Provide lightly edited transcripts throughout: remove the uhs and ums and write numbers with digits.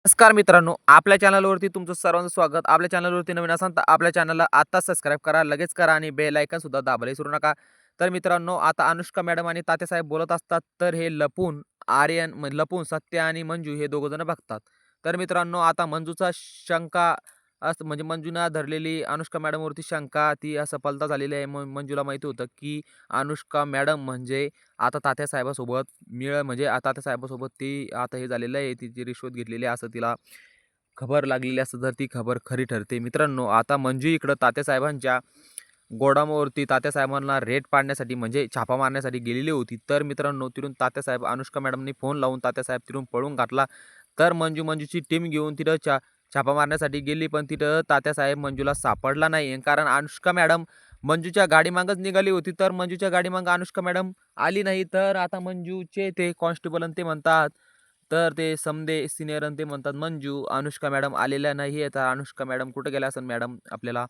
नमस्कार मित्रांनो, आपल्या चॅनलवरती तुमचं सर्वांचं स्वागत. आपल्या चॅनलवरती नवीन असाल तर आपल्या चॅनलला आत्ताच सबस्क्राईब करा, लगेच करा आणि बेल आयकॉन सुद्धा दाबायला विसरू नका. तर मित्रांनो, आता अनुष्का मॅडम आणि तात्यासाहेब बोलत असतात, तर हे लपून आर्यन लपून सत्य आणि मंजू हे दोघं जण बघतात. तर मित्रांनो, आता मंजूचा शंका असं म्हणजे मंजूनं धरलेली अनुष्का मॅडमवरती शंका ती असं पलता झालेली आहे. मंजूला माहिती होतं, की अनुष्का मॅडम म्हणजे आता तात्यासाहेबासोबत म्हणजे आता तात्यासाहेबासोबत ती आता हे झालेलं आहे, तिची रिश्वत घेतलेली आहे असं तिला खबर लागलेली असतं, तर ती खबर खरी ठरते. मित्रांनो, आता मंजू इकडं तात्यासाहेबांच्या गोडाऊनवरती तात्यासाहेबांना रेड पाडण्यासाठी म्हणजे छापा मारण्यासाठी गेलेली होती. तर मित्रांनो, तिथून तात्यासाहेब अनुष्का मॅडमनी फोन लावून तात्यासाहेब तिथून पळून घातला. तर मंजूची टीम घेऊन तिथं छापा मारण्यासाठी गेली, पण तिथं तात्यासाहेब मंजूला सापडला नाही. कारण अनुष्का मॅडम मंजूच्या गाडीमागच निघाली होती. तर मंजूच्या गाडीमागं अनुष्का मॅडम आली नाही. तर आता मंजूचे ते कॉन्स्टेबल आणि ते म्हणतात, तर ते समदे सिनियर आणि ते म्हणतात, "मंजू, अनुष्का मॅडम आलेल्या नाही आहे. तर अनुष्का मॅडम कुठे गेल्या असेल मॅडम? आपल्याला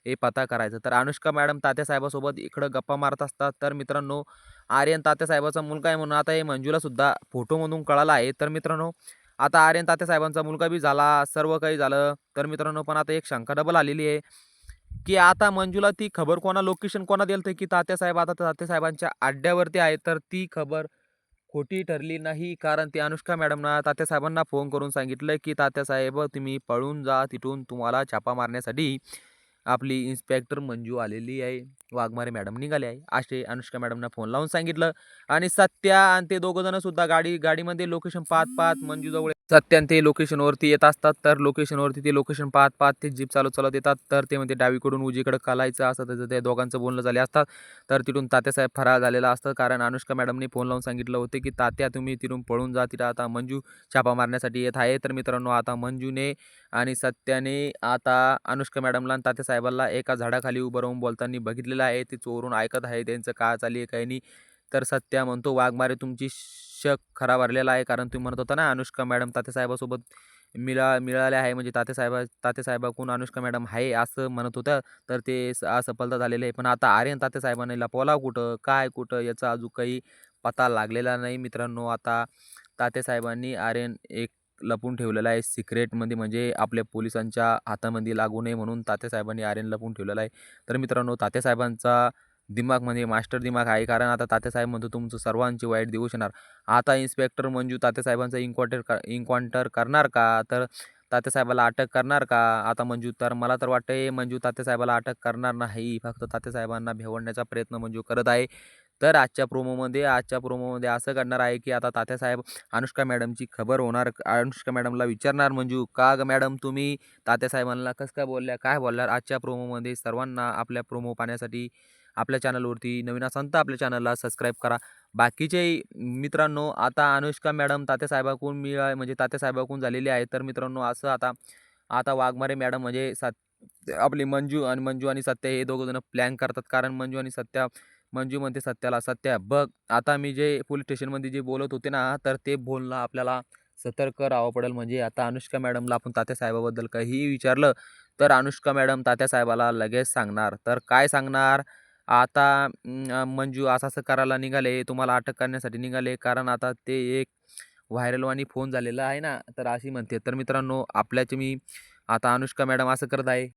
हे पता करायचं." तर अनुष्का मॅडम तात्यासाहेबासोबत इकडं गप्पा मारत असतात. तर मित्रांनो, आर्यन तात्यासाहेबाचा मुलगा आहे म्हणून आता हे मंजूला सुद्धा फोटोमधून कळालं आहे. तर मित्रांनो, आता आर्यन तात्यासाहेबांचा मुलगा बी झाला, सर्व काही झालं. तर मित्रांनो, पण आता एक शंका डबल आलेली आहे, की आता मंजूला ती खबर लोकेशन कोणा दिलं की तात्यासाहेब आता तात्यासाहेबांच्या अड्ड्यावरती आहे. तर ती खबर खोटी ठरली नाही. कारण ती अनुष्का मॅडमनं तात्यासाहेबांना फोन करून सांगितलं, की "तात्यासाहेब, तुम्ही पळून जा तिथून. तुम्हाला छापा मारण्यासाठी आपली इन्स्पेक्टर मंजू आलेली आहे. वाघमारे मॅडम निघाले आहे." असे अनुष्का मॅडमना फोन लावून सांगितलं. आणि सत्या आणि ते दोघं जण सुद्धा गाडीमध्ये लोकेशन पाहत मंजूजवळ सत्या आणि ते लोकेशनवरती येत असतात. तर लोकेशनवरती ते लोकेशन पाहत ते जीप चालवत येतात. तर ते म्हणते डावीकडून उजवीकडे कलायचं असं त्याचं त्या दोघांचं बोलणं झाले असतात. तर तिथून तात्यासाहेब फरार झालेला असतं. कारण अनुष्का मॅडमनी फोन लावून सांगितलं होतं, की "तात्या, तुम्ही तिथून पळून जा. तिथं आता मंजू छापा मारण्यासाठी येत आहे." तर मित्रांनो, आता मंजूने आणि सत्याने आता अनुष्का मॅडमला आणि तात्यासाहेबांना एका झाडाखाली उभं राहून बोलताना बघितलेलं आहे. ते चोरून ऐकत आहे त्यांचं काय चालली आहे काही नाही. तर सत्या म्हणतो, "वाघमारे, तुमची शक खरा भरलेला आहे. कारण तुम्ही म्हणत होता ना अनुष्का मॅडम तात्यासाहेबासोबत मिळाल्या आहे, म्हणजे तात्यासाहेबाकडून अनुष्का मॅडम आहे असं म्हणत होत्या. तर ते असं पलतं झालेलं आहे. पण आता आर्यन तात्यासाहेबांनी लपवला कुठं, काय कुठं याचा अजून काही पत्ता लागलेला नाही मित्रांनो. आता तात्यासाहेबांनी आर्यन एक लपवून ठेवलेला आहे सिक्रेटमध्ये, म्हणजे आपल्या पोलिसांच्या हातामध्ये लागू नये म्हणून तात्यासाहेबांनी आर्यन लपवून ठेवलेला आहे. तर मित्रांनो, तात्यासाहेबांचा दिमाग म्हणजे मास्टर दिमाग आहे. कारण आता तात्यासाहेब म्हणतो तुमचं सर्वांची वाईट दिवस येणार. आता इन्स्पेक्टर मंजू तात्यासाहेबांचा इन्काउंटर करणार का? तर तात्यासाहेबाला अटक करणार का? आता मंजू तर मला तर वाटतंय मंजू तात्यासाहेबाला अटक करणार नाही. फक्त तात्यासाहेबांना भेवण्याचा प्रयत्न मंजू करत आहे. तर आजच्या प्रोमोमध्ये असं घडणार आहे, की आता तात्यासाहेब अनुष्का मॅडमची खबर होणार. अनुष्का मॅडमला विचारणार मंजू, "का गं मॅडम, तुम्ही तात्यासाहेबांना कसं काय बोलल्या? काय बोलल्या?" आजच्या प्रोमोमध्ये सर्वांना आपल्या प्रोमो पाहण्यासाठी आपल्या चॅनलवरती नवीन असाल तर आपल्या चॅनलला सबस्क्राईब करा. बाकीचे मित्रांनो, आता अनुष्का मॅडम म्हणजे तात्यासाहेबाकडून झालेली आहे. तर मित्रांनो, असं आता आता वाघमारे मॅडम म्हणजे आपली मंजू आणि सत्या हे दोघं जण प्लॅन करतात. कारण मंजू म्हणते सत्याला, "सत्या बघ, आता मी जे पोलीस स्टेशनमध्ये जे बोलत होते ना, तर ते बोलणं आपल्याला सतर्क राहावं पडेल. म्हणजे आता अनुष्का मॅडमला आपण तात्यासाहेबाबद्दल काहीही विचारलं, तर अनुष्का मॅडम तात्यासाहेबाला लगेच सांगणार." तर काय सांगणार? आता मंजू असं-असं करायला निघाले, तुम्हाला अटक करण्यासाठी निघाले. कारण आता ते एक व्हायरलवाणी फोन झालेला आहे ना, तर अशी म्हणते. तर मित्रांनो, मी आता अनुष्का मॅडम असं करत आहे.